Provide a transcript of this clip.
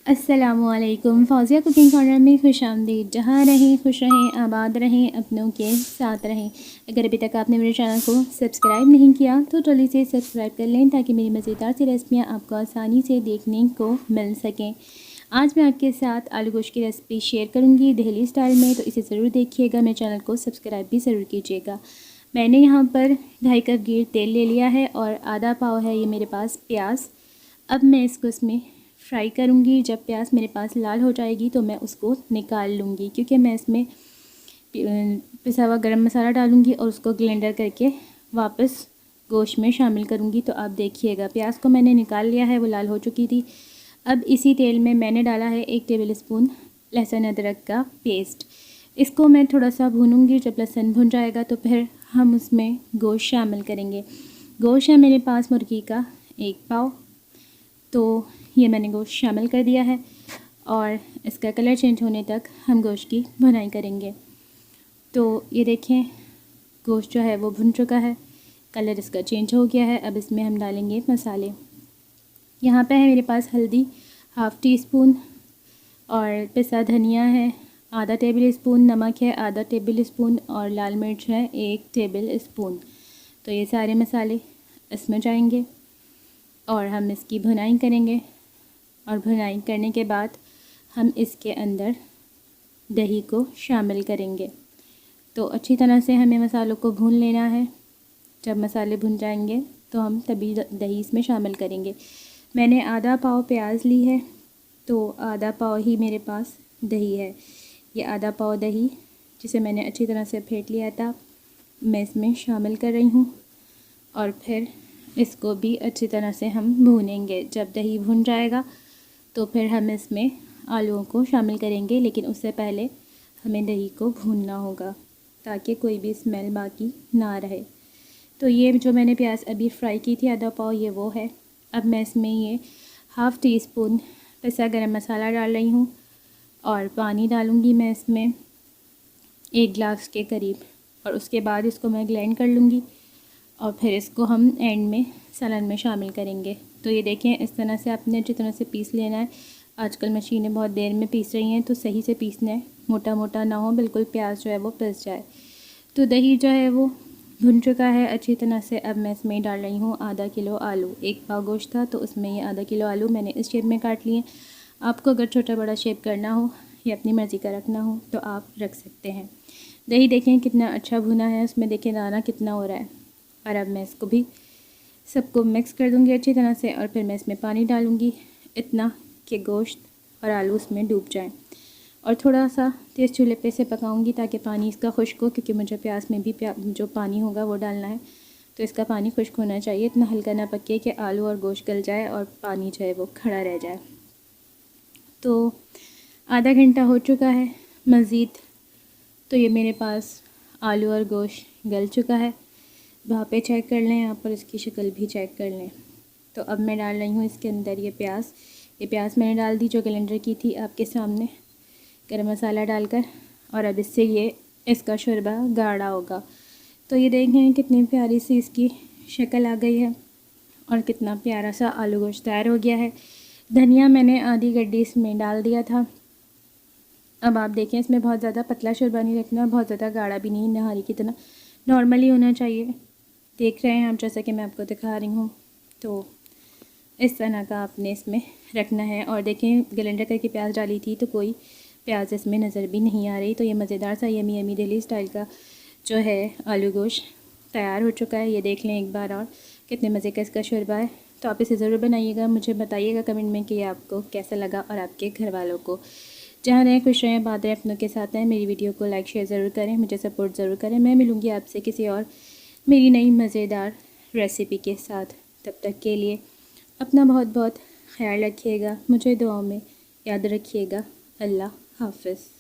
अस्सलामुअलैकुम। Fauzia cooking corner में खुश आमदीद। जहाँ रहें खुश रहें, आबाद रहें, अपनों के साथ रहें। अगर अभी तक आपने मेरे चैनल को सब्सक्राइब नहीं किया तो जल्दी से सब्सक्राइब कर लें ताकि मेरी मज़ेदार सी रेसिपियाँ आपको आसानी से देखने को मिल सकें। आज मैं आपके साथ आलू गोश्त की रेसिपी शेयर करूँगी दहली स्टाइल में, तो इसे ज़रूर देखिएगा। मेरे चैनल को सब्सक्राइब भी ज़रूर कीजिएगा। मैंने यहाँ पर 2.5 कप घी तेल ले लिया है और आधा पाव है ये मेरे पास प्याज। अब मैं इसको इसमें फ्राई करूँगी। जब प्याज मेरे पास लाल हो जाएगी तो मैं उसको निकाल लूँगी, क्योंकि मैं इसमें पिसा हुआ गरम मसाला डालूँगी और उसको ग्लेंडर करके वापस गोश्त में शामिल करूँगी। तो आप देखिएगा, प्याज को मैंने निकाल लिया है, वो लाल हो चुकी थी। अब इसी तेल में मैंने डाला है 1 टेबल स्पून लहसुन अदरक का पेस्ट। इसको मैं थोड़ा सा भूनूँगी। जब लहसुन भुन जाएगा तो फिर हम उसमें गोश्त शामिल करेंगे। गोश्त है मेरे पास मुर्गी का 1 पाव, तो ये मैंने गोश्त शामिल कर दिया है और इसका कलर चेंज होने तक हम गोश्त की भुनाई करेंगे। तो ये देखें, गोश्त जो है वो भुन चुका है, कलर इसका चेंज हो गया है। अब इसमें हम डालेंगे मसाले। यहाँ पे है मेरे पास हल्दी हाफ़ टी स्पून और पिसा धनिया है आधा टेबल स्पून, नमक है आधा टेबल स्पून और लाल मिर्च है 1 टेबल स्पून। तो ये सारे मसाले इसमें जाएंगे और हम इसकी भुनाई करेंगे। और भुनाई करने के बाद हम इसके अंदर दही को शामिल करेंगे। तो अच्छी तरह से हमें मसालों को भून लेना है। जब मसाले भुन जाएंगे तो हम तभी दही इसमें शामिल करेंगे। मैंने आधा पाव प्याज ली है, तो आधा पाव ही मेरे पास दही है। ये आधा पाव दही जिसे मैंने अच्छी तरह से फेंट लिया था, मैं इसमें शामिल कर रही हूँ और फिर इसको भी अच्छी तरह से हम भूनेंगे। जब दही भुन जाएगा तो फिर हम इसमें आलूओं को शामिल करेंगे, लेकिन उससे पहले हमें दही को भूनना होगा ताकि कोई भी स्मेल बाकी ना रहे। तो ये जो मैंने प्याज अभी फ्राई की थी आधा पाव, ये वो है। अब मैं इसमें ये हाफ़ टी स्पून पिसा गरम मसाला डाल रही हूँ और पानी डालूँगी मैं इसमें 1 गिलास के करीब, और उसके बाद इसको मैं ग्राइंड कर लूँगी और फिर इसको हम एंड में सलाद में शामिल करेंगे। तो ये देखें, इस तरह से आपने अच्छी तरह से पीस लेना है। आजकल मशीनें बहुत देर में पीस रही हैं, तो सही से पीसना है, मोटा मोटा ना हो, बिल्कुल प्याज जो है वो पिस जाए। तो दही जो है वो भुन चुका है अच्छी तरह से। अब मैं इसमें डाल रही हूँ आधा किलो आलू। 1 पाव गोश्त था तो उसमें ये आधा किलो आलू मैंने इस शेप में काट लिए। आपको अगर छोटा बड़ा शेप करना हो या अपनी मर्ज़ी का रखना हो तो आप रख सकते हैं। दही देखें कितना अच्छा भुना है, उसमें देखें दाना कितना हो रहा है। और अब मैं इसको भी सबको मिक्स कर दूंगी अच्छी तरह से और फिर मैं इसमें पानी डालूंगी इतना कि गोश्त और आलू उसमें डूब जाएं। और थोड़ा सा तेज़ चूल्हे पे से पकाऊंगी ताकि पानी इसका खुश्क हो, क्योंकि मुझे प्याज में भी जो पानी होगा वो डालना है, तो इसका पानी खुश्क होना चाहिए। इतना हल्का ना पके कि आलू और गोश्त गल जाए और पानी जो है वो खड़ा रह जाए। तो आधा घंटा हो चुका है मज़ीद, तो ये मेरे पास आलू और गोश्त गल चुका है। भापे चेक कर लें आप और इसकी शक्ल भी चेक कर लें। तो अब मैं डाल रही हूँ इसके अंदर ये प्याज मैंने डाल दी जो ग्राइंडर की थी आपके सामने गरम मसाला डालकर। और अब इससे ये इसका शोरबा गाढ़ा होगा। तो ये देखें कितनी प्यारी सी इसकी शक्ल आ गई है और कितना प्यारा सा आलू गोश्त तैयार हो गया है। धनिया मैंने आधी गड्डी इसमें डाल दिया था। अब आप देखें, इसमें बहुत ज़्यादा पतला शोरबा नहीं रखना, बहुत ज़्यादा गाढ़ा भी नहीं, नहारी की तरह नॉर्मली होना चाहिए। देख रहे हैं आप, जैसा कि मैं आपको दिखा रही हूँ, तो इस तरह का आपने इसमें रखना है। और देखें, ग्राइंडर करके प्याज डाली थी तो कोई प्याज इसमें नज़र भी नहीं आ रही। तो ये मज़ेदार सा यमी यमी दिल्ली स्टाइल का जो है आलू गोश्त तैयार हो चुका है। ये देख लें एक बार और कितने मज़े का इसका शोरबा है। तो आप इसे ज़रूर बनाइएगा, मुझे बताइएगा कमेंट में कि आपको कैसा लगा और आपके घर वालों को। जहाँ रहें खुश रहें, बात रहें, अपनों के साथ हैं। मेरी वीडियो को लाइक शेयर ज़रूर करें, मुझे सपोर्ट ज़रूर करें। मैं मिलूँगी आपसे किसी और मेरी नई मज़ेदार रेसिपी के साथ। तब तक के लिए अपना बहुत बहुत ख्याल रखिएगा, मुझे दुआओं में याद रखिएगा। अल्लाह हाफ़िज़।